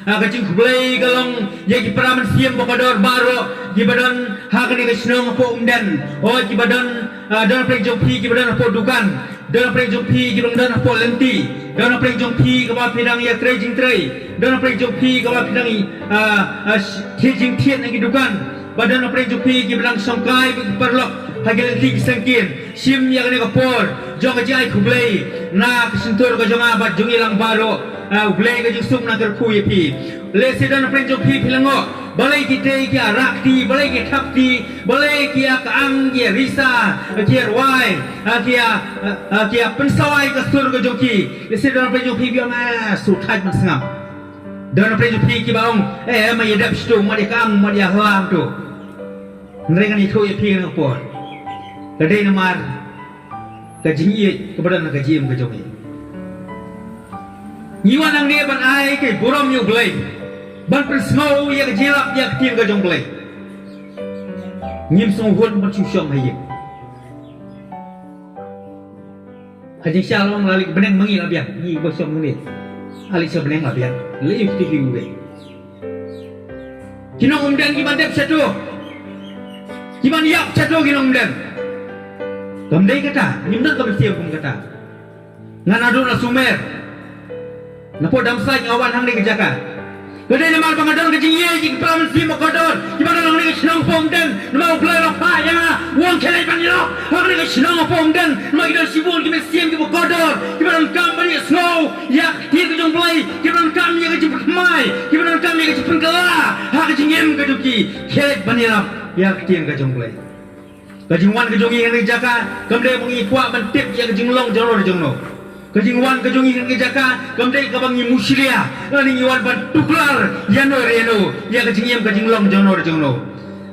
kajing kublai galong ya ki praman siam bokador baro ki badan hakani ka snong po umdan ki badan don preng jompi ki badan po dukan don preng jompi ki badan po lenti don preng jompi ka ba pinang ya trei jing trei don preng jompi ka ba pinang thi jing thiet nang ki dukan badan preng jompi ki badan songkai perlok hagil lenti ki sangkin sim ya kani ka por jong ka jai kublai na kesentur ka jonga bat jongi lang baro ublay ka jung sum na terkuy pi lesi dan preng jompi pilango balai kita ki rakti balai ki thapti balai ki kaang ki risa ki rwai ki pensawai ka sur ka jongki lesi dan preng jompi biang su thai man sangam dan preng jompi ki baung ma yadap stu ma dia kaang ma dia hlam tu nrengan itu ya pi na por kadai namar ka jingi kepada na ka jim ka jongi Iwan ang niya ban ay kay buram yung blay ban persnow ya ka jilap ya ktin ka jong blay ngim song hon ban chusyong hayik hajing shalom lalik beneng mangi labian ni bosyong ni ali sa beneng labian leif tiki uwe kinong umdan ki bandep satu kiman yap satu kinong umdan kamdai kata nimdan ka bisiam kum kata ngan adun na sumer napo damsai ngawan hang ni kejaka kedai namar pangadon kejingye jing praman si makodon gimana nang ni senang pom dan mau play la pa ya wong kelai pan yo hang ni senang pom dan mau idol sibun ki mesiem ki makodon gimana kam bani snow ya ti ke jong play gimana kam ya ke jiput mai gimana kam ya ke jipun kala ha ke jingem ke duki kelai bani la ya ti ke jong play kejingwan ke jongi nang jaka kamdai mengi kwa ban tip ya ke jinglong joro jongno kejingwan kejongi ke jaka kamdai ka bangi muslia lani iwan ban tuklar yano reno ya kejingiem kejinglong jono jono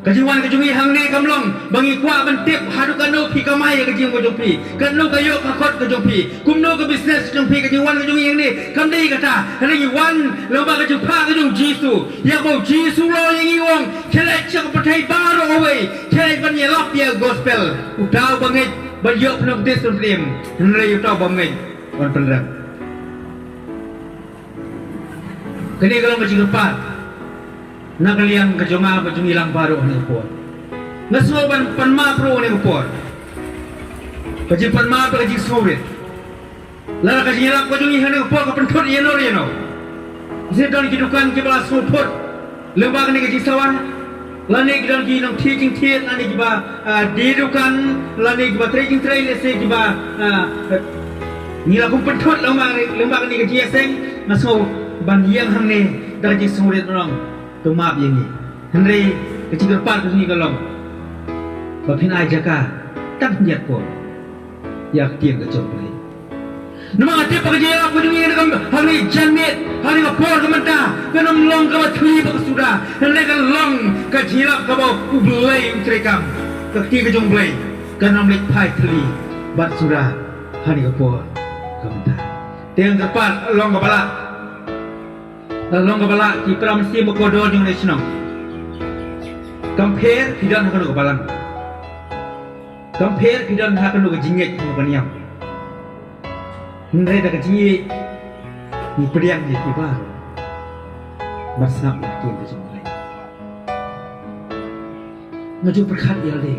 kejingwan kejongi hangne kamlong bangi kwa ban tip hadukano pi kamai ya kejing ko jompi kanno kayo ka khot ko jompi kumno ka business jompi kejingwan kejongi yang ni kamdai kata lani iwan lomba ka jumpa ka jong jisu ya ko jisu lo yang iwong kelai chak patai baro away kelai ban yelap ya gospel utau banget bayok nok desrim nrai utau banget wan penrang kini kalau macam lepat nak kalian kejonga macam hilang baru ni upor ngasmo panma pro ni upor kaji panma pro kaji sorit lara kaji hilang kaji ni upor ka pentot yeno yeno sedon kidukan kibala suport lembag ni kaji sawah lani kidan ki nang teaching tiet lani kiba didukan lani kiba training trail lese kiba nila kung pentot lembag ni kaji seng ngaso ban yang hang ni daji surit orang tumap yang ni henry kecil depan tu ni kalau bapin aja ka tak niat pun yak tiang ke jomplay nama ati pekerja aku ni dengan hari janmet hari kapor kemanta kenam long ke batui pak sudah henry kan long ke jilap ke bau ublay utrekam ke tiang ke jomplay kenam lek pai teli bat sudah hari kapor kemanta tiang depan long ke balak long kepala kita mesti berkodol dengan nasional. Compare tidak nak kena kepalan. Compare tidak nak kena kejinget kepaniam. Henry dah kejinget ni periang ni tiba. Masnap yakin kejinget. Ngaju berkat dia le.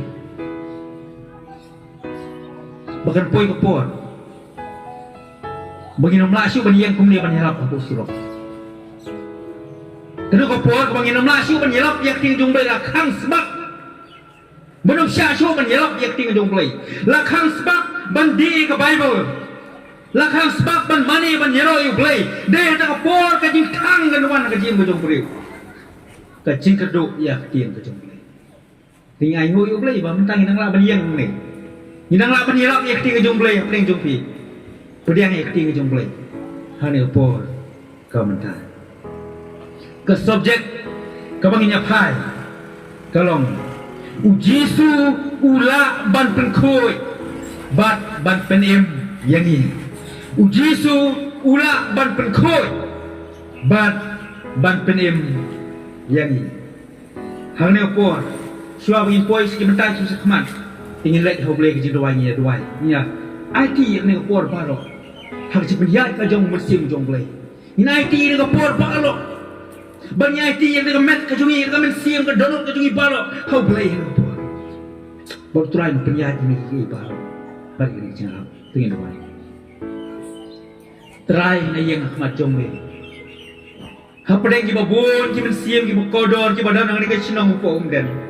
Bahkan poi kepor. Bagi nomor asyik bagi yang kumni banyak aku suruh. Kena kapor kebangin nama syuk menyelap yak ting jumpai lakang sebab belum syuk menyelap yak ting jumpai lakang sebab bandi ke Bible lakang sebab ban mani ban yero yu play deh ada kapor kajing tang kan wan kajing ke jumpai kajing keduk yak ting ke jumpai tinggal ngu yu play ba mentang inang la ban yang ni inang la ban yelap yak ting ke jumpai pling jumpi pediang yak ting ke jumpai hani kapor kau mentang ke subjek kebanginya pai kalong ujisu ula ban penkoi bat ban penem yang ini ujisu ula ban penkoi bat ban penem yang ini hang ne por suah bagi poi sekimentai susah keman ingin lek hoble ke jidwanya duai ya IT ne por paro hang cipiat ka jong musim jong play ini IT ne por paro Banyak ti yang dengan met kejungi dengan siam ke donut kejungi balok kau belai yang apa? Baru terakhir penyayat ini kejungi balok. Balik ini jangan tengin depan. Terakhir na yang akhmat jombe. Hapadeng ki babon ki men siam ki kodor ki badan dengan ikan sinong upo umden.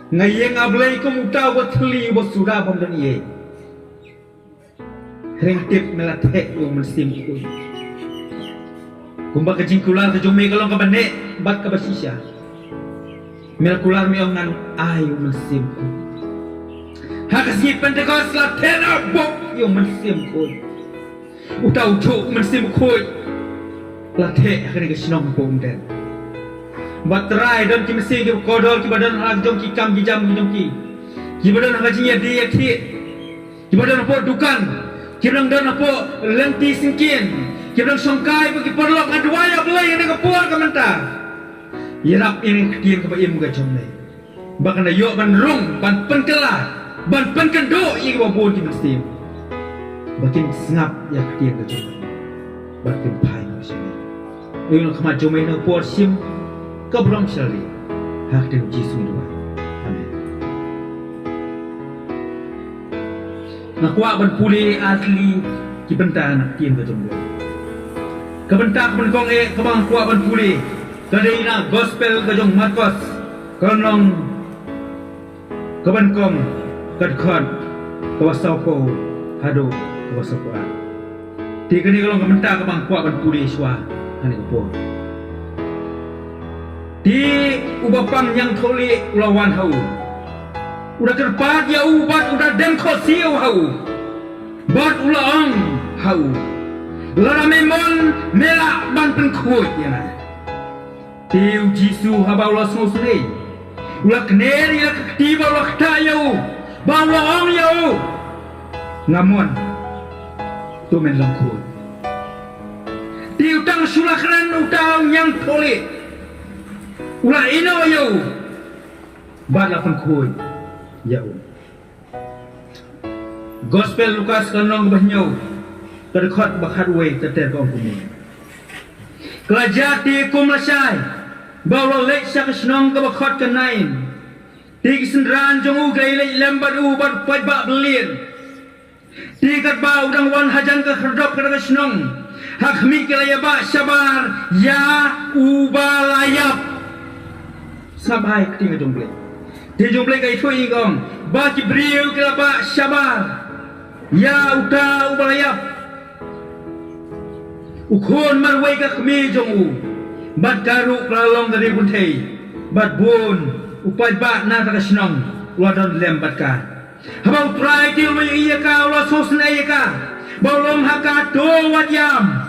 Ngayeng ablay ko muta buat teli buat sudah bom dan iye. Ringtip melatek lu mensim ku. Kumba kejing kular kejumi kalau kabane bat kabasisya. Mel kular mi ongan ayu mensim ku. Hakasi pentekos la tena bok yo mensim ku. Uta ucu mensim ku. Latek akan kesinong bom dan. Batrai dan ki mesti ki kodol ki badan hak jom ki kam ki jam ki jom ki badan hak jinya di ki badan apa dukan ki badan dan apa lenti singkin ki badan songkai ki perlok adwaya belai ni ka puar ka menta irap ini kien ka baim ka jom ni bakan yo ban rung ban penkela ban penkendo i ka babon ki mesti bakin sengap ya kien ka jom bakin pai ka sini ini kama jom ni puar sim kau belum sekali hak dan Yesus dua. Amin. Nak kuat ban pulih asli kibenta nak tiang ke jombo. Kebenta kemenkong kebang kuat ban pulih. Kadai na gospel ke jong Markus. Konong kebenkong kadkon kawasauko hado kawasauko. Tiga ni kalau kebenta kebang kuat ban pulih swa hani kepo. Di ubapang yang toli ulawan hau udah kerpat ya ubat udah demko siu hau bat ulang hau lara memon melak ban penkut ya na tiu jisu haba ulah sosre ulah keneri ya ketiba ulah ketayau bawa ong yau ngamon tu men langkut tiu tang sulakran utang yang toli ulah ino yau bala pengkoi yau gospel Lukas kanong bahnyau terkhot bakhat we teter kong kumi kelajati kumlasai bawa lek sak snong ke bakhat kenain ti sendran jongu gai lek lembat u bat pajbak belien ti kat ba udang wan hajan ke kherdop ke snong hak mi ke layaba sabar ya ubalayap sabai ketingga jomble. Di jomble kai thui gong. Ba Jibril ke ba sabar. Ya uta ubalayap. Ukon marwai ka khmi jongu. Bat garu klalong dari buntai. Bat bun upai ba na ta snong. Wadon lem bat ka. Habau trai ti wi iya ka ulah sosna iya ka. Baulom haka do wadyam.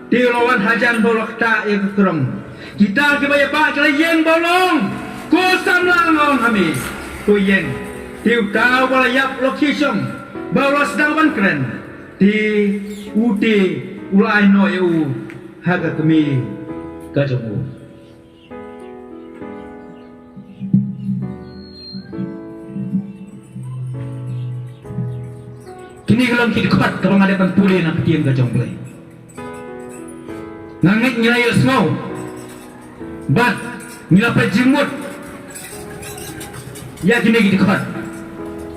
Ti lawan hajan bolok ta iya kerong. Kita kebaya pak kala yeng bolong ko samlang on kami ko yeng tiu tau bala yap location bawa sedang ban keren ti uti ulai no eu haga kami kajamu kini kalau kita kuat kalau ada ban pulih nak tiang kajong play ngangit nyayut semua bat ngilapa jimut ya kini gitu kan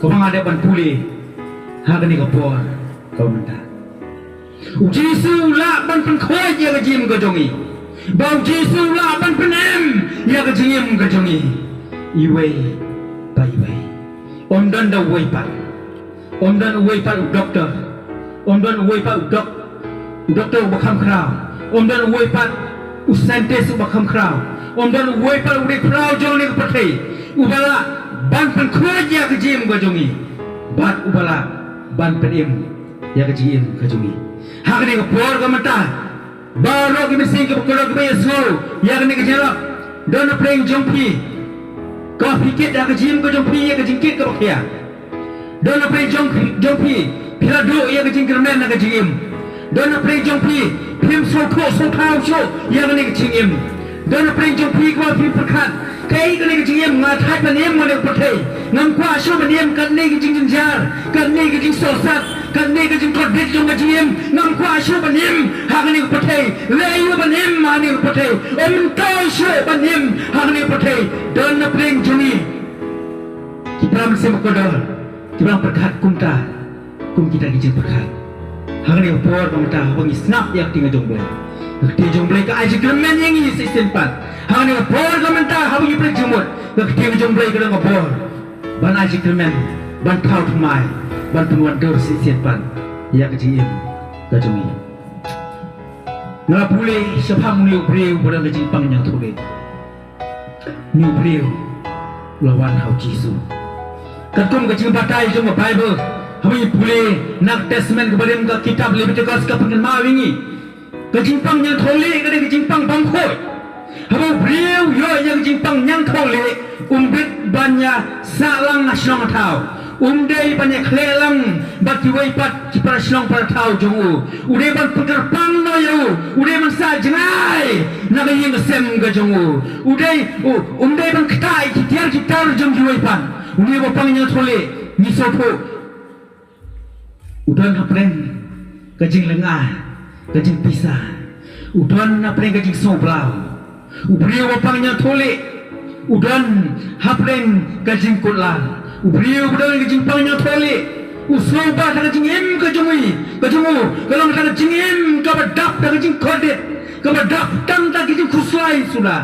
kau mengadakan pulih hak ni kapor kau minta Jesu lah ban penkoi ya kejim kejongi bau Jesu lah ban penem ya kejim kejongi iwe bai bai om dan da wei pat doktor om dan wei pat doktor bakam krau om dan wei pat usaintes ubakam krau om dan wei pa udik krau jong ni kepatai ubala ban pen kroja kejim gajongi bat ubala ban penim ya kejim gajongi hak ni kepor kamata baro ki mesin ke pokoro ke beso ya ni kejelak don preng jongpi ka pikit ya kejim gajongpi ya kejingkit ke pakia don preng jongpi pilado ya kejing kermen na kejim don preng jongpi Pim soko sokau so yang ni kecingim dan apa yang jumpi kau pim perkat kai ni kecingim ngatai panem mana pertai ngam kuah so panem kan ni kecing jar kan ni kecing sosat kan ni kecing kodit jom kecingim ngam kuah so panem hak ni pertai layu panem mana Pate, Toysho, Banim, Hangni Pate, Don the Pring Juni. Kipram Semakodor, Kipram Perkat Kumta, Kum kita kijin Perkat. Hangni Por Kamta, Wangi Snap Yak Tinga Jomble. Kti Jomble ka Aji Kremen yang ini Simpat. Hangni Por Kamta, Hawangi Prik Jumut. Kti Jomble ka Dong Por. Ban Aji Kremen, Ban Pau Tumai, Ban Penuan Dor Simpat. Yak Jim, Kajongi. Ngap boleh sepam new breu pada kecing pang yang tulis. New breu lawan hau Yesus. Kerkum kecing batai cuma Bible. Kami boleh nak testament kepada muka kitab Leviticus ke pengenal wingi. Kecing pang yang tulis kada kecing pang bangkoi. Hau breu yo yang kecing pang yang tulis umbit banyak salang nasional tau. Umdai banyak kelelang bagi waipat cipara silong para tahu jongu. Udai ban pekerpang no yo. Udai ban sajengai naga yang sem ga jongu. Udai umdai ban ketai kitiar kitar jong waipan. Udai bapang yang tole ni sopo. Udan hapreng kajing lengah kajing pisah. Udan hapreng kajing soblau. Ubrio bapang yang tole. Udan hapreng kajing kutlan. Ubrio budang kejing pangnya tole. Usoba tak kejing em kejungi. Kejungu kalau tak kejing em kabadap tak kejing kodet. Kabadap tang tak kejing kuslai sudah.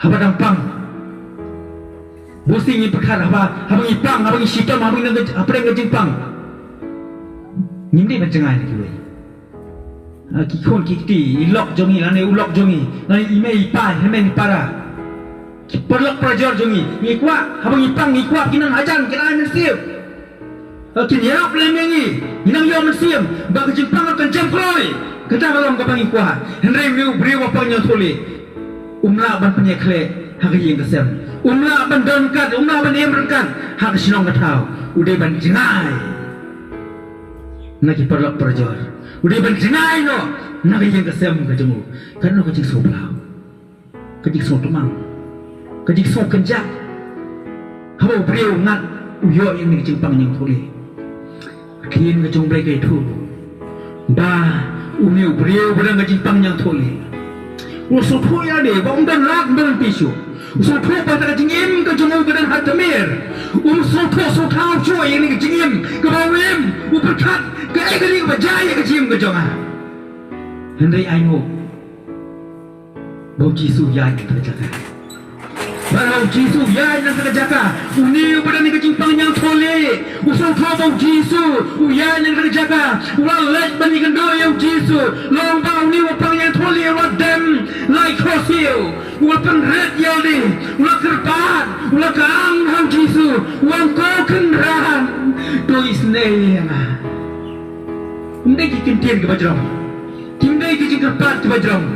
Haba dampang. Bosi ni perkara haba ipang haba sitam haba nang apa yang kejing pang. Nimdi berjengai lagi wei. Kikon kikti ilok jongi lane ulok jongi lane ime ipai hemen para. Perlok prajar jongi ngikwa habang ipang ngikwa kinan hajan kina mensiam kinyap lemengi inang yo mensiam bag jepang akan jamproi kata malam kapang ngikwa henry miu briwa pangnya tole umla ban penyekle hagi yang kesem umla ban donkat umla ban emrkan hak sinong katau udah ban jengai naki perlok prajar udah ban jengai no naki yang kesem kejemu karena kecik soblau kecik sotumang kejik sok kenjak haba beriu ngat uyo yang ni kejing pang yang tole kien kejong blai kai tu ba umiu beriu berang kejing pang yang tole uso tu ya de ba undan lag ben pisu uso tu ba ta kejing em kejong udan hatamir so tu so tau choi yang ni kejing em ke bawem uperkat ke ai kali ba jaya kejing kejong ah hendai ai ngo bau jisu ya kita jaga Barang Jisu ya yang terjaga. Uni pada ni kejimpang yang tole. Usul kau Jisu. Uya yang terjaga. Ulang let bani kendo yang Jisu. Lomba uni wapang yang tole. Ulang dem like fosil. Ulang red yaldi. Ulang kerpat. Ulang kaang ham Jisu. Ulang kau kenran. Tuis neyang. Umdai kikintian ke bajrong. Kimdai kijingkerpat ke bajrong.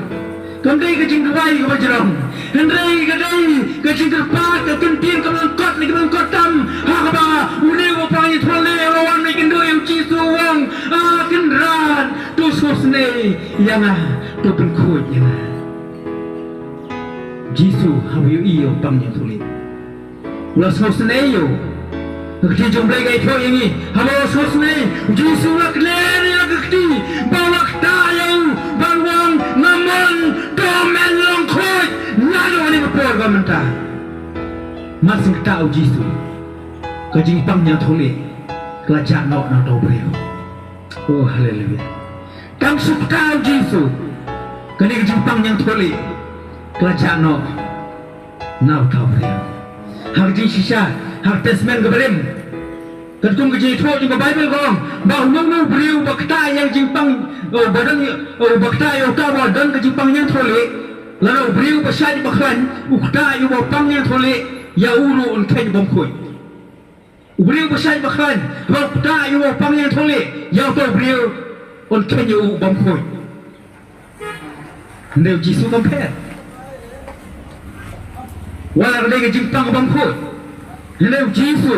Kamdai kejing kawai ke bajrong. Hendai kejing kerpat ke kentin ke melengkot ni ke melengkot tam. Hakaba uni wapang tole lawan ni kendo yang Jisu wang kenran tu sosne yang tu penkut yang Jisu habiu iyo pang yang tole. Ulah sosne yo. Kekti jomblai gai to yang ni. Haba sosne Jisu lak leri lak kekti balak tayang balwang naman domen longkot. Nado ni berpor gamenta. Masing tahu Jisu. Kejing pangnya tole. Kelajak nak tahu beliau. Oh haleluya. Kang suk tahu Jisu. Kejing pangnya tole. Kelajak nak tahu beliau. Hak jing sisa, hak testament keberim. Ketum kejing itu juga Bible kong. Bahu beliau bakta yang jimpang. Badan bakta yang kawal dan kejing pangnya tole. Lalu beriu pasal bakhan ukta yu bapang yang tole ya uru on kai bangkoi. Beriu pasal bakhan ukta yu bapang yang tole ya to beriu on kai yu bangkoi. Ndeu Jisu compare. Wala lagi jimpang bangkoi. Ndeu Jisu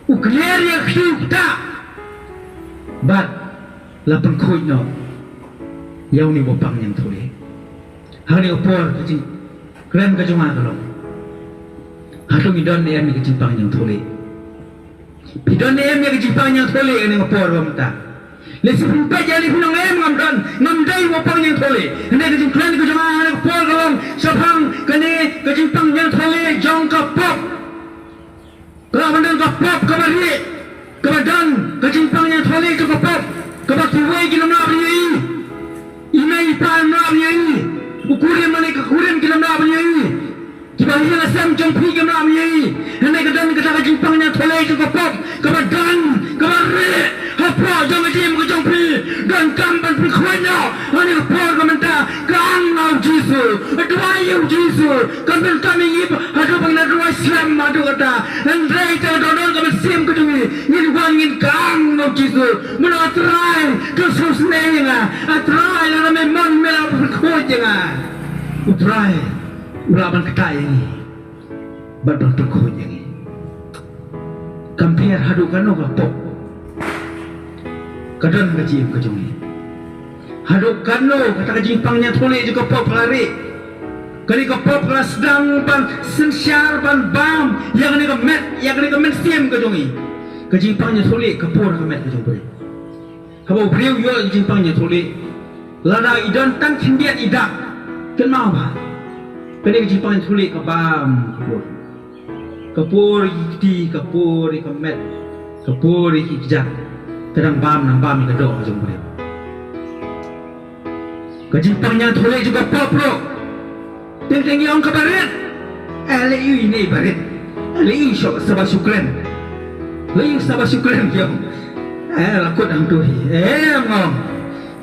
ukler ya ukta. Bat la bangkoi no. Yau ni bapang yang tole. Hari opor kecing keren kejung kalau hatung idon em kecing pang yang tole idon em kecing pang yang tole ini opor bamta Lesi pumpai jadi pinang ngamdai wapang yang tole. Hende kejing klan ke jemaah anak pol kalong sapang kene kejing pang yang tole jong kapop. Kelaban kapop kabari. Kebadan kejing pang yang tole ke kapop. Kebakiwai kita melabi. Inai pan melabi. Ukurin mana kekurin kita melabi. Kibahia lasam jong pi kita melabi. Hende kedan kejing pang yang tole ke kapop. Kebadan kabari. Apa jangan jim ke jong pi dan kampan perkuanya ani por komenta kang nau jisu adwayu jisu kampan kami ib adu bangna dua Islam adu kata andai ta donor kami sim ke dungi ngin wangin kang nau jisu menatrai kesus nenga atrai la memang mela perkuanya utrai ulaban ketai ini badang perkuanya ini kampiar hadu kanu kapok kadang kajim kajungi haduk kano kata kajim pangnya tole juga pop lari kali ke pop kelas sedang pan sensyar pan bam yang ni ke met siam kajungi kajim pangnya tole kapur ke met kajungi habau beriu yo kajim pangnya tole lada idan tan kindiat idak ken mau ba kali kajim pangnya tole ke bam kapur ikti kapur ke met kapur ikijak kadang bam nang bam ke dok jom boleh kejimpangnya tole juga popro teng yang kabaret LU ini baret LU sabah syukran LU sabah syukran yang lakut ang tuhi ngom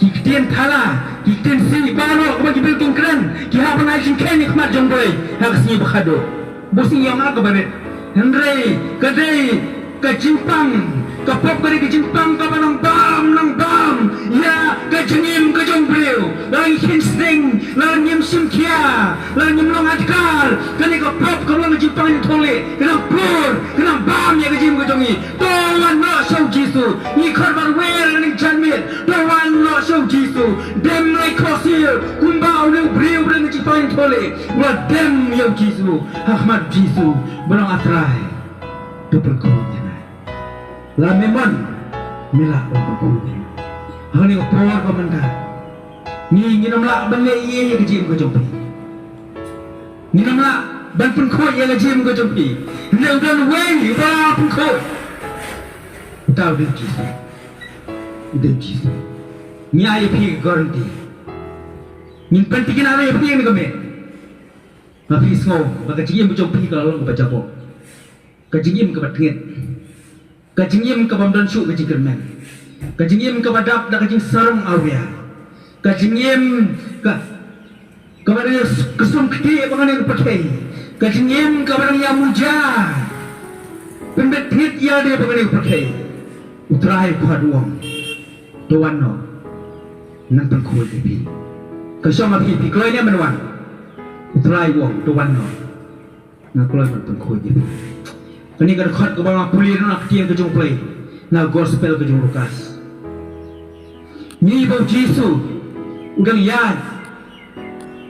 kiktian thala kiktian si balo bagi bilking kran ki ha panai sing ken nikmat jom boleh hak sini bakhado bosing yang kabaret hendrei kadai kejimpang kapop kari kejimpang kapanang bam ya kejengim kejong beliau lang hinsting lang nyim simkia lang nyim long atkal kani kapop kalang kejimpang yang tole kena pur kena bam ya kejim kejongi towan no show jisu ikor barwer ning janmit towan no show jisu dem lai kosil kumbau ning beliau ning kejimpang yang tole wa dem ya jisu ahmad jisu benang atrai doperkonya la memang mila berkumpul. Hani opor komanda. Ni nginam la banle ye ke jim ko jompi. Nginam la ban pun ko ye ke jim ko jompi. Ne udan we ba pun ko. Tahu dia jisu. Dia jisu. Ni ai pi garanti. Nin penting ana ye pi ni kame. Tapi sngo ba ke jim ko jompi kalau ko baca ko. Ke jim ko batngit. Kajingim ke bamdan su kajing kermen kajingim ke badap da kajing sarung awya kajingim ke kabare kesum kiti bangane pakai kajingim ke barang yang muja pembet hit ya dia bangane pakai utrai paduang tuanno nan pangkoi pi kasama pi kloi ne menwan utrai wong tuanno na kloi pangkoi pi kini kan khot ke bawah pulir nak tiang ke jong play na gospel ke jong Lukas ni bau Jisu udang yad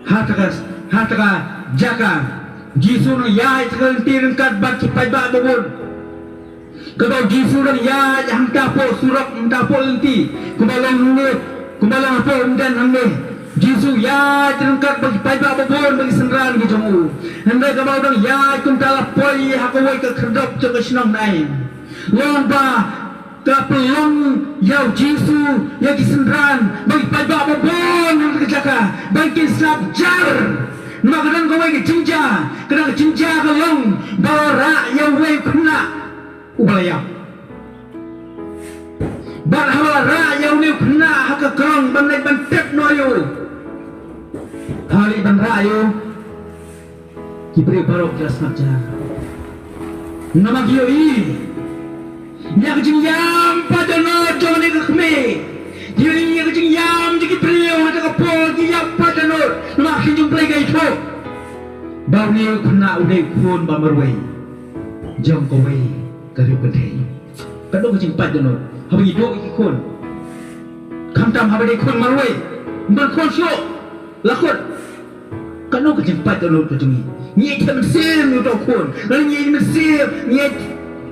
hataka jaka Jisu no yad sekarang tiang kat bat cipai bat babun kalau Jisu no yad yang tapo surak tapo lenti kumbalang apa dan hamne Jisu ya terangkat bagi pajak babon bagi senran ke jamu. Hendak kau dong ya kuntala poi hakawai ke kerdap ke senang naik. Lomba kapelong yau Jisu ya di senran bagi pajak babon yang kerjaka bagi sabjar. Makanan kau ke jinja kena jinja kalong bara yang wei kena ubaya. Barhara yang wei kena hak kerong bandai bantep noyo. Hari ban rayo kipre barok jelas majar nama gioi nya kejing yam pada no jone kekme gioi nya kejing yam jiki prio ada kapol ki yam pada no nama kinjung play gai tho bau ni kuna udai kun bamarwei jom ko wei kari pendai kado kejing pada no habi do iki kun kamtam habi kun marwei ban kun syo lakut kanu kejempat kalau kejungi ni kita mesir ni dokun lalu ni mesir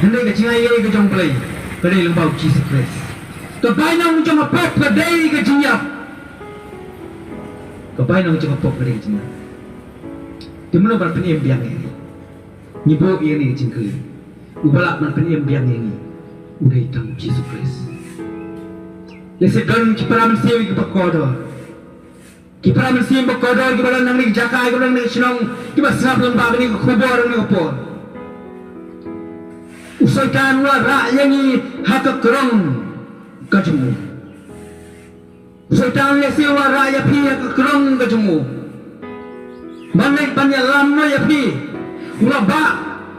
Hendak ke cingai ke jong play. Kedai lembau Jesus Christ. Kebai nang jong pop kedai ke jinyap. Kebai nang jong pop kedai ke jinyap. Di mana bar peniem biang ini. Nyibo ini ke jingkeli. Ubalak man peniem biang ini. Udah hitam Jesus Christ. Lese don kipara mensiwi ke pakodor. Kipara mensiwi pakodor kipara nang ni jakai kipara nang sinong kipara serap lembab ni ke kubur ni ke por. Usaikan wa ra'yani haka kerong kajemu. Usaikan lesi wa ra'ya pi haka kerong kajemu. Banai banyalam no ya pi. Ula ba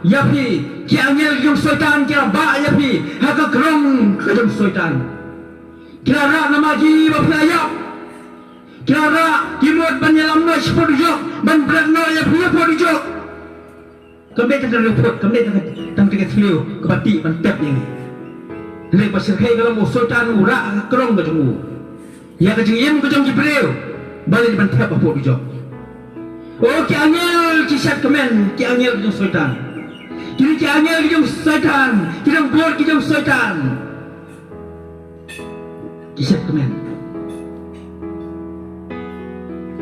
ya pi. Ki angel yung usaikan kira ba ya pi haka kerong kajem usaikan. Kira ra namaji ba playap. Kira ra kimot banyalam no sepodijok ban berat no ya pi podijok. Kami tak ada report, kami tak ada flu, kebati mantap ini. Lek pasir kai kalau mau sultan urak kerong berjemu. Ya kejengim kejeng Jibril, balik mantap apa dijok. Oh ki angel kisah kemen, ki angel kejeng sultan. Kini ki angel kejeng sultan, kejeng bor kejeng sultan. Kisah kemen.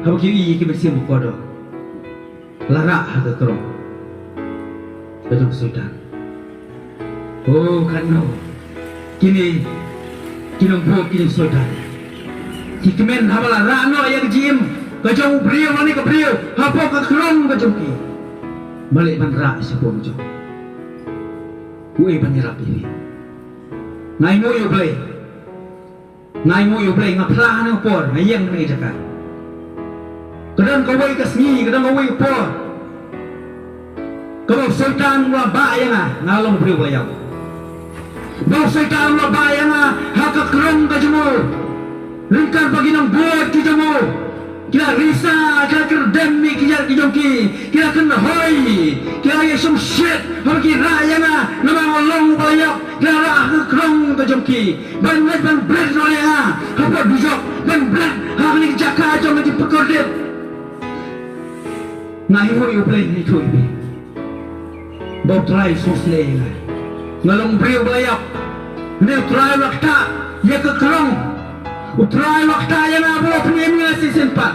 Hawa kiri ki bersih bukodo. Larak harga kerong. Kejong sultan. Oh kano. Kini kinong buat kejong sultan. Hikmen habala rano yang jim. Kejong beriau mani ke beriau. Hapo ke kerong kejong ki. Balik ban rak sepon jong. Ue banyerap ini. Ngai mu yu play. Ngai mu yu play ngaplah nang por. Ngayang nang jaga. Kadang kau wei kesni, kadang kau wei por. Kalau sultan wa bayang ngalong beri wayang. Kalau sultan wa bayang haka kerong kajemu. Lengkar bagi nang buat kijemu. Kira risa, kira kerdemi kira kijongki, kira kena hoi, kira ya some shit. Bagi rayang nama ngalong bayang, kira haka kerong kajongki. Ban bread noya, hapa bijok, ban bread haka ni jaka jom di pekordit. Ngai ho you play ni tu ini. Bau try sosle lah. Ngalong beriau belayap. Ni try wakta, ya ke kerong. Try wakta yang apa penyemnya sesempat.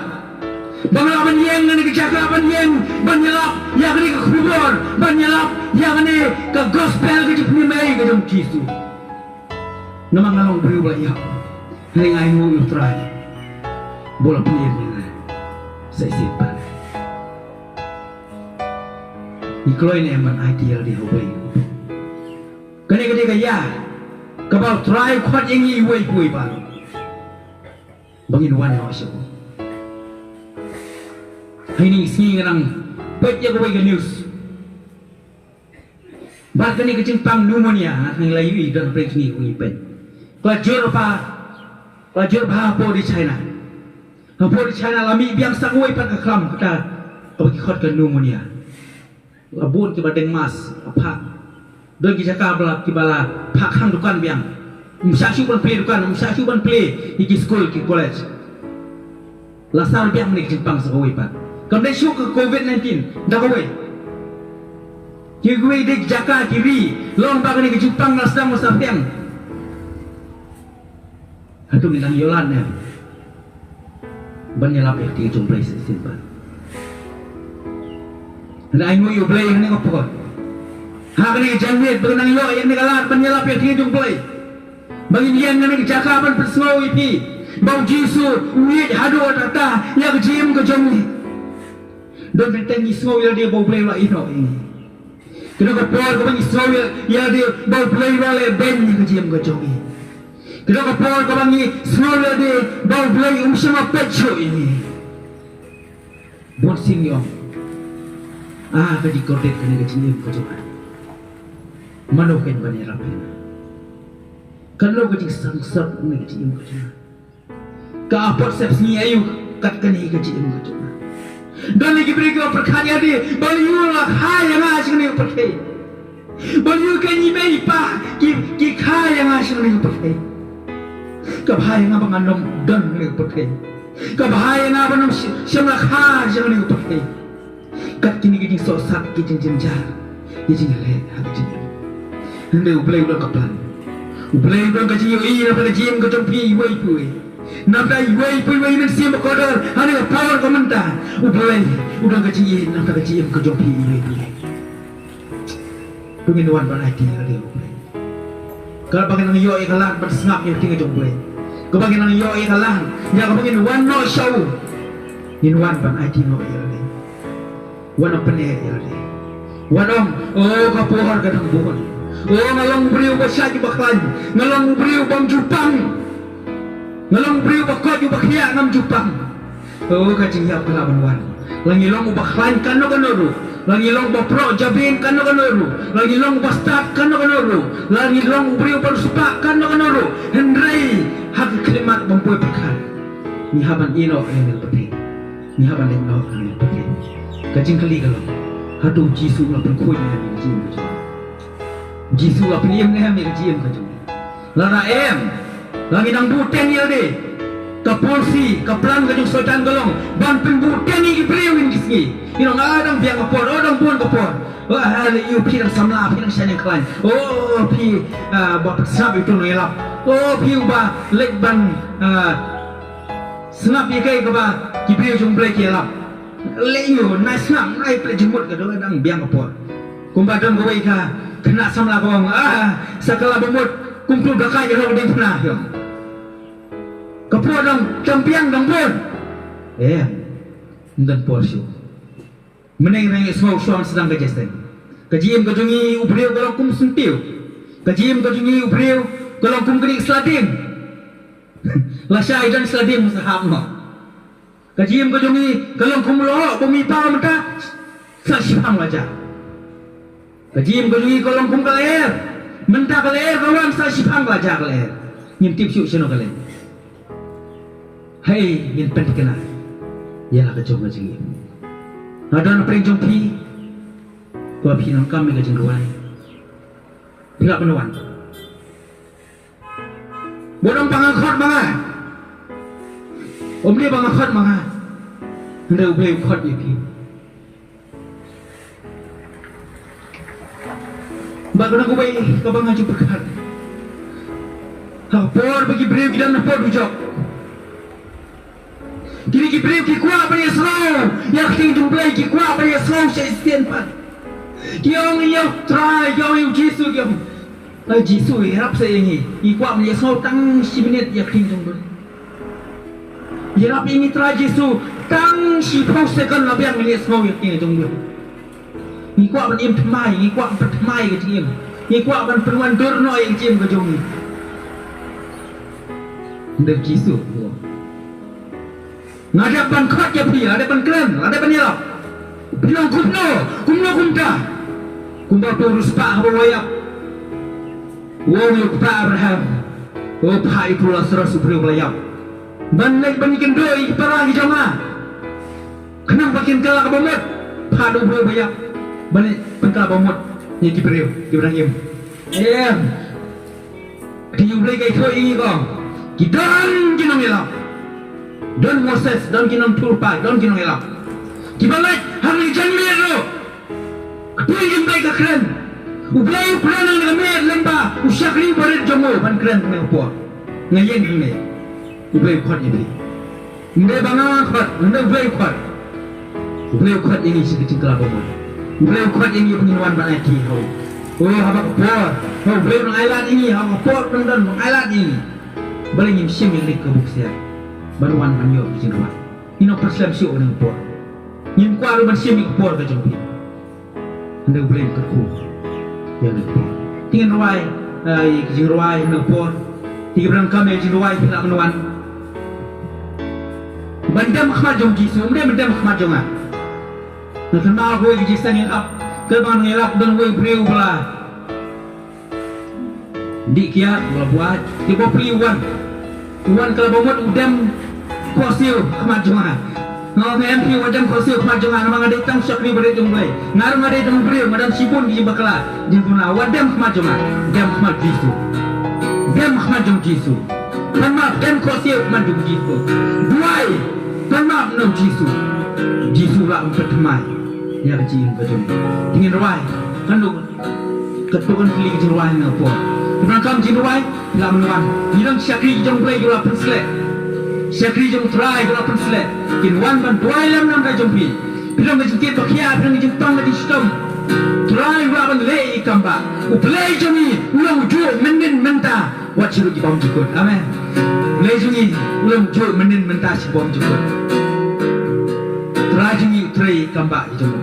Bangla banyeng ni kejaga banyeng, banyelap yang ni ke kubur, banyelap yang ni ke gospel ke penyemai ke dalam Yesus. Nama ngalong beriau belayap. Hari ngai mu you try. Bola penyemnya sesempat. Ikloi ni eman ideal di Hawaii. Kene kaya, kabau try kuat yang ini wei baru. Bangin wan yang asal. Hari ni sini orang pet yang wei news. Bahkan ni kecimpang pneumonia, hang layu dan break ni wei pen. Pelajur apa di China. Apa di China lami biang sang wei pan keklam kita bagi khot ke pneumonia. Abun kiba deng mas apa don kita kabla kibala pak hang dukan biang msashu ban play dukan msashu ban play di school ki college lasal biang ni Jepang sebagai pan kamne shu ke COVID-19 dah kowe ki gue de jaka kiri long bag ni ke Jepang lasang musafeng hatu ni nang yolan ya ban yalap di jumpai simpan. Ada ayu you play ni ngopot. Hak ni jangwit benang yo yang ni kalat penyelap yang hidung play. Bagi dia ni jakapan persengau ipi. Bau jisu uit hadu tata yang jim ke jongi. Don bertengi sengau yang dia bau play lah ino ini. Kena kapor ke bagi sengau yang dia bau play lah ben yang jim ke jongi. Kena kapor ke bagi sengau yang dia bau play sama pecho ini. Bon singyong. Kadi kordet kena kecil kejauhan. Manokin banyak rapin. Kalau kecil sangsap kena kecil kejauhan. Kaapot sepsi ayu kat kena kecil kejauhan. Dan lagi mereka perkaya dia baliu lah kaya ngas kena perkai. Baliu kini mei pa ki kaya ngas kena perkai. Kabahaya ngapa nganom dan kena perkai. Kabahaya ngapa nom siapa kaya kena perkai. Kat kini kijing sosat kijing jenjar kijing le hak kijing Hende ublay udah kaplan. Ublay udah kaji yo i na pada jim ka jong pi iwai pui. Na pada iwai pui wai men siam kodor. Hani ka power ka menta. Ublay udah kaji i na pada jim ka jong pi iwai pui. Tungin wan ban IT dia ublay. Kalau bagian nang yo i kalan ban sngap yo tinga jong ublay. Ko bagian nang yo i kalan ya ka bagian wan no show. In wan ban IT no ya le. Wan apa ne ya le. Wan oh ka pohar ka dang buhon. Oh ngalong beriu ba siya baklan, ngalong beriu bang Jepang, ngalong beriu bakot yung bakya ng Jepang. Oh kacingiyap kalaban wan. Langilong baklan kano kanoro, langilong bapro jabin kano kanoro, langilong bastat kano kanoro, langilong beriu bersupak kano kanoro. Hendrai hak kalimat bampuy bakal. Ni haban ino ang pati, ni haban ino ang pati. Kacing kali kalau, hatu jisu na perkuy niya ni jisu. Jisu apa ni ni kami kajian kau jom. Lara lagi nang buten ya deh. Kapolsi, kaplan kau jom sultan golong. Ban pembuten ni ibrewin kisni. Ino ngadang biang kapor, orang pun kapor. Wah hari you pi nang samla, pi nang seni klan. Oh pi bapak snap itu ngelap. Oh pi ubah lek ban snap ye kai kaba kibrew jom break elap. Lek you nice snap, nice play jemut kau dang biang kapor. Kumbadam kau ika. Kena samla kawang sakala bamut kumpul gakai jero ding pernah yo kapur dong campiang dong pun ndan porsio meneng nang semua suam sedang kajesten kajiem kajungi ubreu kalau kum sentiu kajiem kajungi ubreu kalau kum kening sladim lasai dan sladim saham no kajiem kajungi kalau kum lo bumi pa mata sasiham aja Kajim kajungi kolong kum kalair, mentah kalair kawan sa sipang baca kalair, nyintip siu seno kalair. Hey, yin pentikena, yalah kajong kajungi. Ada nak perjong pi, kau pi nang kami kajeng ruai, tidak penuan. Bodong pangakot manga, dia pangakot manga, hendak ubay ukot ye pi. Bagaimana kau baik kau bangun cuba kan? Hapor bagi beriu kita nak por bujok. Kini kita beriu kita kuat pada Islam. Yang kita jumpai kita kuat pada Islam sekian pan. Yang yang try yang Yesus yang Yesus harap saya ini. Kita kuat pada Islam tang 10 minit yang kita jumpai. Harap ini try Yesus tang 10 second lebih yang Islam yang kita jumpai. Ni kuat ban im thmai, ni kuat ban thmai ke jim. Ni kuat ban perwan durno yang jim ke jom ni. Ndek jisu. Ngada ban khot ya pi, ada ban kren, ada ban ya. Bilang kumno kumta. Kumba turus pa ha wayap. Wong yo pa Abraham. O pa itu la seras supri belayap. Ban lek ban ikan doi para ki jama. Kenang bakin kala ka bomot. Pa do belayap. Balik pentah bomot ni Jibril Ibrahim. Di ublay kay thoi ini kong. Kidan kinong ilap. Don Moses, don kinong turpa, don kinong ilap. Kibalay hamil janmir lo. Kuy ublay ka kren. Ublay plan ang ngamir lemba. Usyakri barit jomo ban kren ng po. Ngayon ni. Ublay khot ini. Hindi bangang khot, hindi ublay khot. Ublay khot ini sedikit kala bomot. Beliau kuat ini penginuan banyak kau. Oh, apa kapor? Oh, beliau nang island ini, apa kapor dan island ini. Beliau yang siam yang lik kebuksia. Baruan manyo di sini. Ino perslam siu orang kapor. Yang kuat ruban siam yang kapor kejumpi. Anda beliau kerku. Yang kapor. Tinggal ruai, kejing ruai yang kapor. Tiga bulan kami kejing ruai tidak menuan. Bandam khmat jom jisu, bandam khmat jom ah. Kenal gue kejisan yang up, kerbang ngelap dan gue beriu belah. Di kiat belah buat, tiba peliwan, kalau bomot udam kosil kemajuan. Ngau MP udam kosil kemajuan, nama ada tang syakri beri jumpai. Ngaruh ada tang beriu, madam sibun di bakla, jempuna wadam kemajuan, dem kemat jisu, dem kemajung jisu. Kemat dem kosil kemajung jisu. Duai, kemat nam jisu, jisu lah pertemai. Ya kecil kejum, tingin rawai, kandung ketukan kili jeruan na po ibang kam jeruan lam nuan idang syakri jong play jula pensle syakri jong try jula pensle kin wan ban tuai lam nam da jong pi bilang ngajeng tiet bakia bilang ngajeng tong ngajeng stom try jula ban le ikamba u play jongi ulang ju menin menta wat chiru di bom jukut amen play jongi ulang ju menin menta si bom jukut try jongi try ikamba jong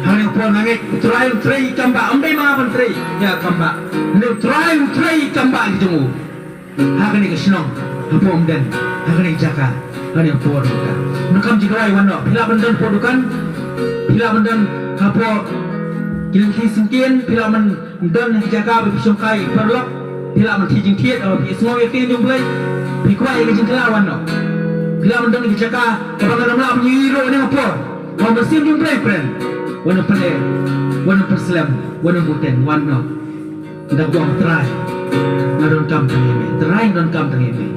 Hari pun nangik try kamba ambe ma ban try ya kamba ne try kamba gitu hakani ke sinong hapom den hakani jaka hani por ka nakam jigai wano bila bandan podukan bila bandan hapo kilin ki singkien bila man dan jaka bi songkai perlok bila man tijing tiet au bi semua yakin jong play bi kwai ke jingkala wano bila bandan ki jaka kabang lam nyiro ne hapo wa mesin jong play friend wana pale wana perslam wana buten wana ndak buang try ngadon kam tangeme try ngadon kam tangeme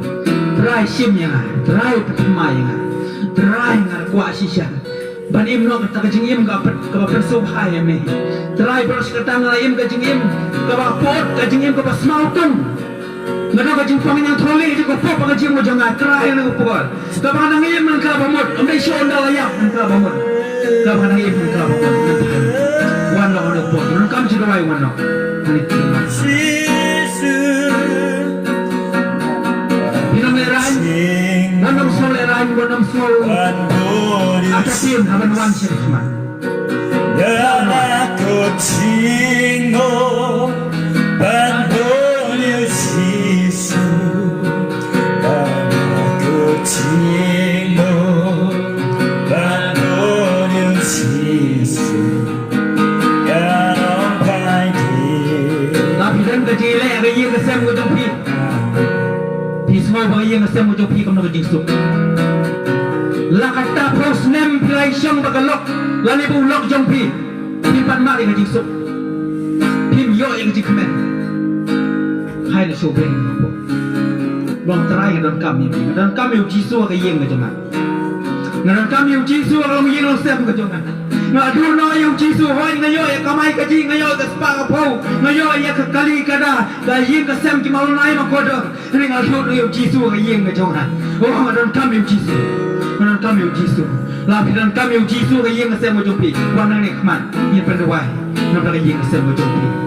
try sim yang try pertama yang try ngar kwa sisya ban im no kata kajing im ka perso hai me try bros kata ngar im kajing im ka pot kajing im ka smautun ngado kajing pangin yang trole je ko pop kajing mo jangan try na ko ka nang im man ka bamot amai shon dalayak man ka bamot kau hanya ibu kau, wan lo ada pot, orang kamu juga wai wan lo, hari terima. Minum leran, minum sol leran, minum sol. Akasin, haban wan sirikman. Dan aku cingo, bandul Yesus, dan aku cingo. Kecil ada yang kesem ko jong pi pi small ba yang kesem ko jong pi kam no jing su la kata pros nem play shong bagalok la ni bu lok jong pi pi pan ma ing jing su pi yo ing jing kmen hai na show bring ko long try don kam ni don kam yu ji su ka yeng ka jong na don kam yu ji su ka yeng lo sem ka jong Ngadu no yung jisu hoy ngayo ya kamay kaji ngayo ka spa ka pau ngayo ya ka kali kada da yin ka sem ki malu nai ma kodo ni ngadu no yung jisu ka yin ka jona oh ngadon kam yung jisu ngadon kam yung jisu la pidan kam yung jisu ka yin ka sem mo jompi wana ni kman yin pendawai no ka yin ka sem mo jompi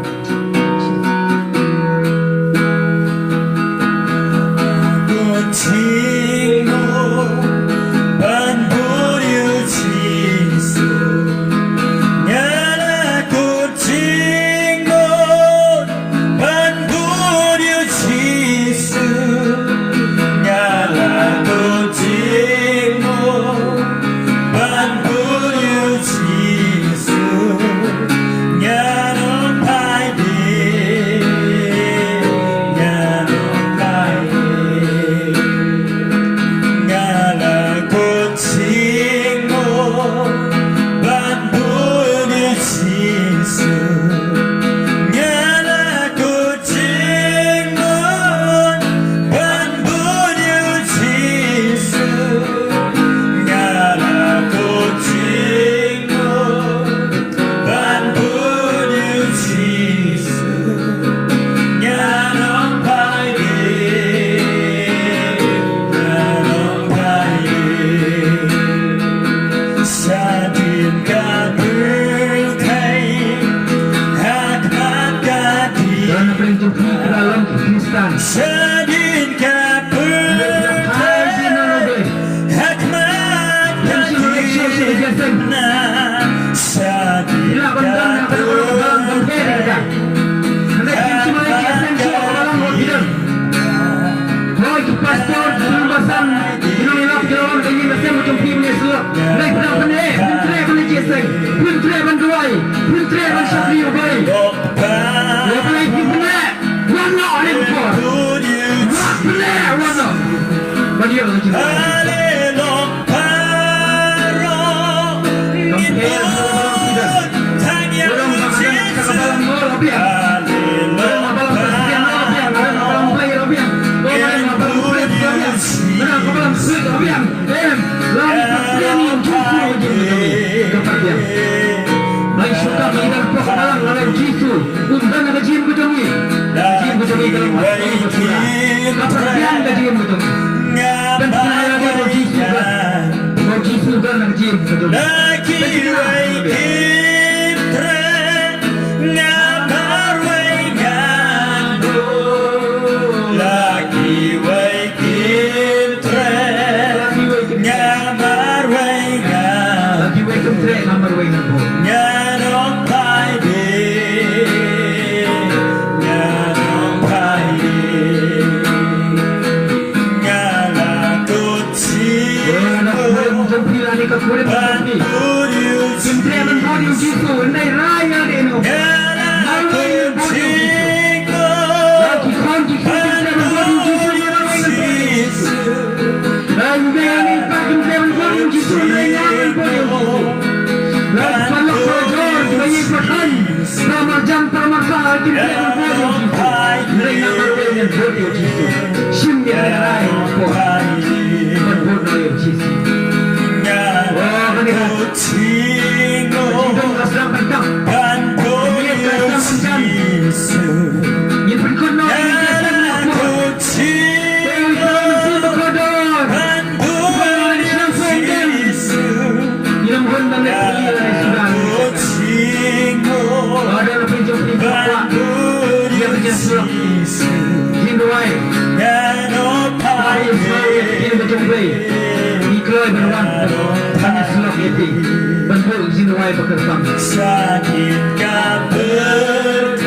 Sakit kaberten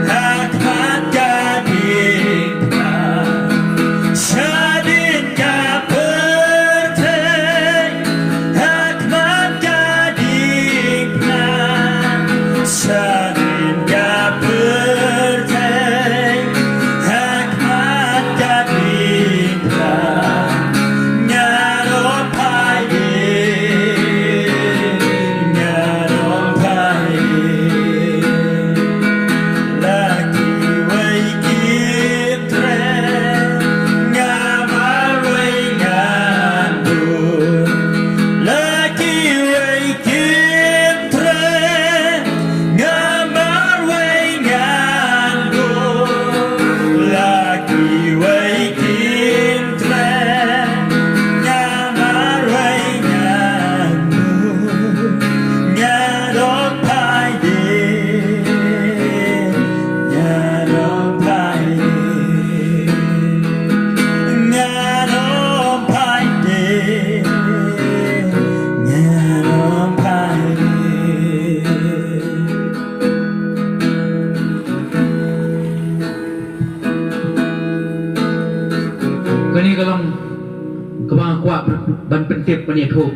Hakmat kadikna Sadin kaberten Hakmat kadikna Sadin kaberten Hakmat kadikna Kani kalong kebang kuat ban pentip pani thu.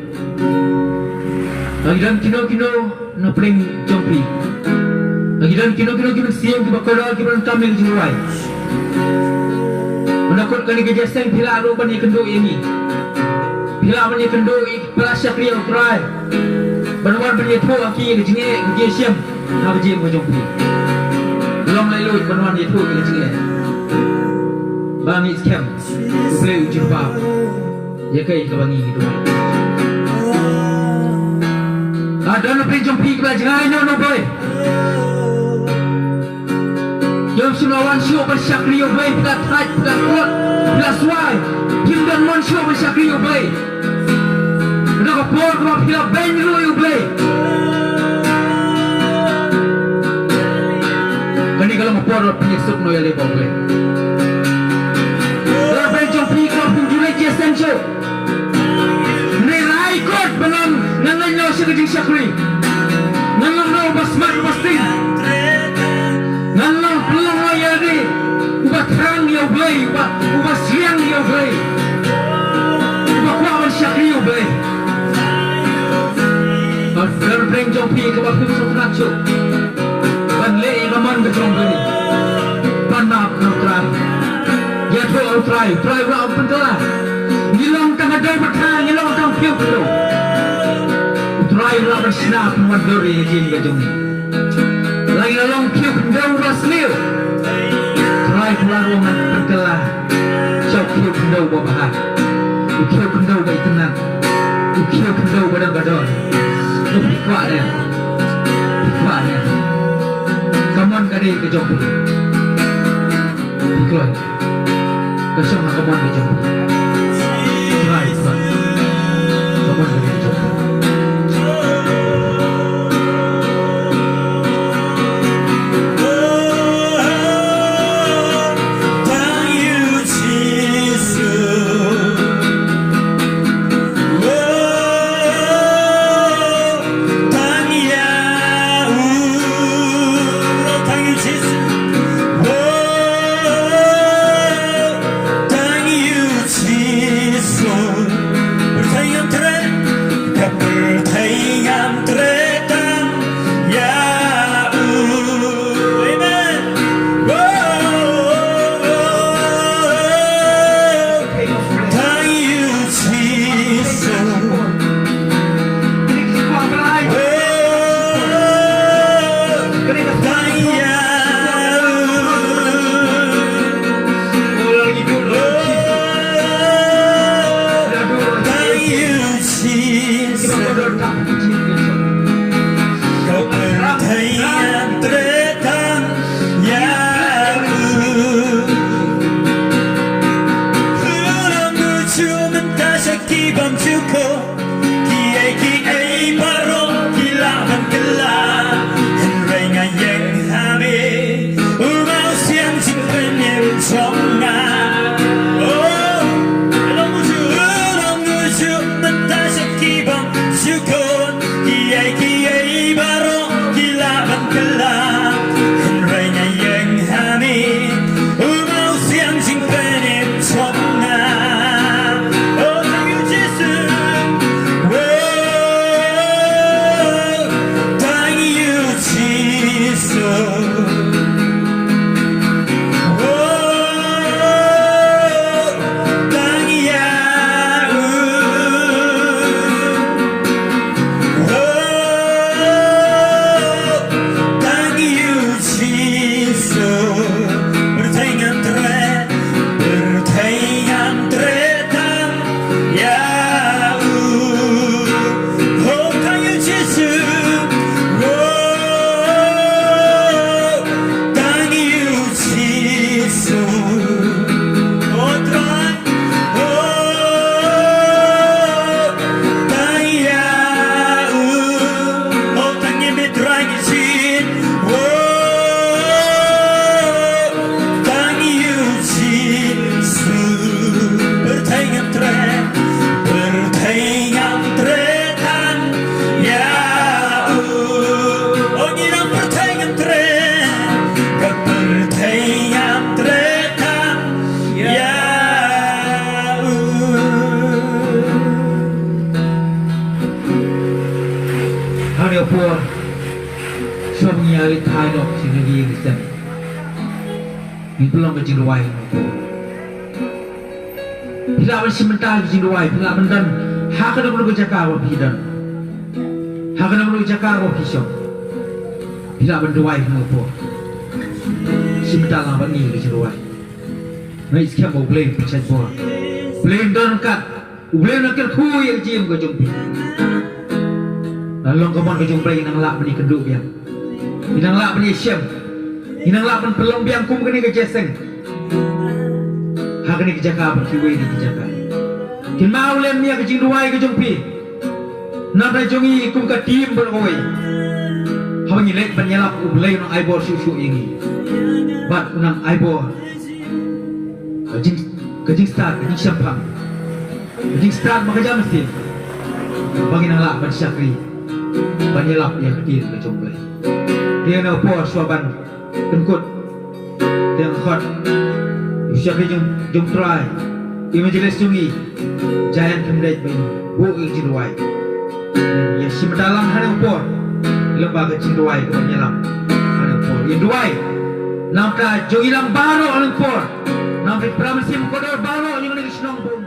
Lagi dalam kino na pring jompi. Lagi dalam kino siang ki bakal ki ban kamil jiwai. Menakut kani ke jaseng pila ro pani kendo ini. Pila pani kendo ik pelasyak riau trai. Banwan pani thu aki ke jinge ke siam na bejim ke jompi. Belum lalu banwan dia thu ke jinge. Bangi scam play uji bab ya kai ka bangi gitu ada na pe jompi ka jangai no boy jom sunawan show bersakriyo boy plat hat plat kot plus y kim dan mon show bersakriyo boy na ko por ko pila ben ro boy kani kalau mo por penyesuk no ya le boy essential. Nirai kot belum nangan nyo si kajing syakri. Nangan nyo basmat pasti. Nangan pelong nyo yadi. Ubat terang yo blay, ubat siang yo blay. Ubat kuawan syakri yo blay. Kalau bring jompi ke waktu sotrak cuk. Ban le raman ke jompi. Ban maaf kau terang. Ya tu au try wa pentelah. Nilong tang ada bertang, nilong tang piu piu. Try wa bersnap maduri jin gajung. Lagi nilong piu piu rasliu. Try keluar rumah pentelah. Cok piu piu babahat. Piu piu baik tenang. Piu piu badang badon. Lebih kuat dia. Kuat dia. Kaman kadi kejong. Ikut. Kesong kaman kejong. Right, kaman kejong. kodor tak kecil besok. Kepercayaan teretang Yahoo Pulang lucu mentasya kibam cuko Kiai baru gila menggelar Henry ngayeng hamil Umau siang simpen yang congan Oh Pulang lucu mentasya kibam cuko Kiai baru gila menggelar Henry ngayeng hamil Umau siang simpen yang congan Oh thank you Jesus Thank you, Jesus. Oh, thank you. Oh, thank you, Jesus. Bertayang teretang, Yahoo. Oh, thank you, Jesus. Oh, thank you, Jesus. Oh, thank you. Oh, thank you, thank you, Oh, thank you, Jesus. Bertayang teretang, Yahoo. Oh, girang bertayang teretang, Yahoo. Hari apa? Suaminya hari Thailand sini di Kristen. Itu lang kecil ruai. Bila awal sementara kecil ruai, bila mendan, hak ada perlu kerjakan awal hidan, hak ada perlu kerjakan awal hisap. Bila menduai apa? Sementara awal ni kecil ruai. Naik sekian mau blame percaya buat, blame dan kat, blame nak kerja yang jam ke jumpi. Lalu kawan ke jumpa inang lak beri keduk biang, inang lak beri syam, inang lak beri pelong biang kum kini kerja seng. Hak ni kerja kah berkiwai di kerja kah. Kin mau lem ni kerja dua ke jumpi, nak berjongi kum ke tim berkoi. Hak ni lek penyelap ublay nang aibor susu ini, bat nang aibor. Kerja start, kerja syampang, kerja start bekerja mesti. Bagi nang lak bersyakri. Banyelap yang kecil ke jomblay. Dia nak puas suaban tengkut. Dia khot. Syakri jom try. Di majlis sungi. Jayan kemdej bain. Bu jiruai. Ya simdalang hana upor. Lembaga jiruai ke banyelap. Hana upor. Ya duai. Namka jogilang baro hana upor. Namka pramesim kodor baro yang ni senang bu.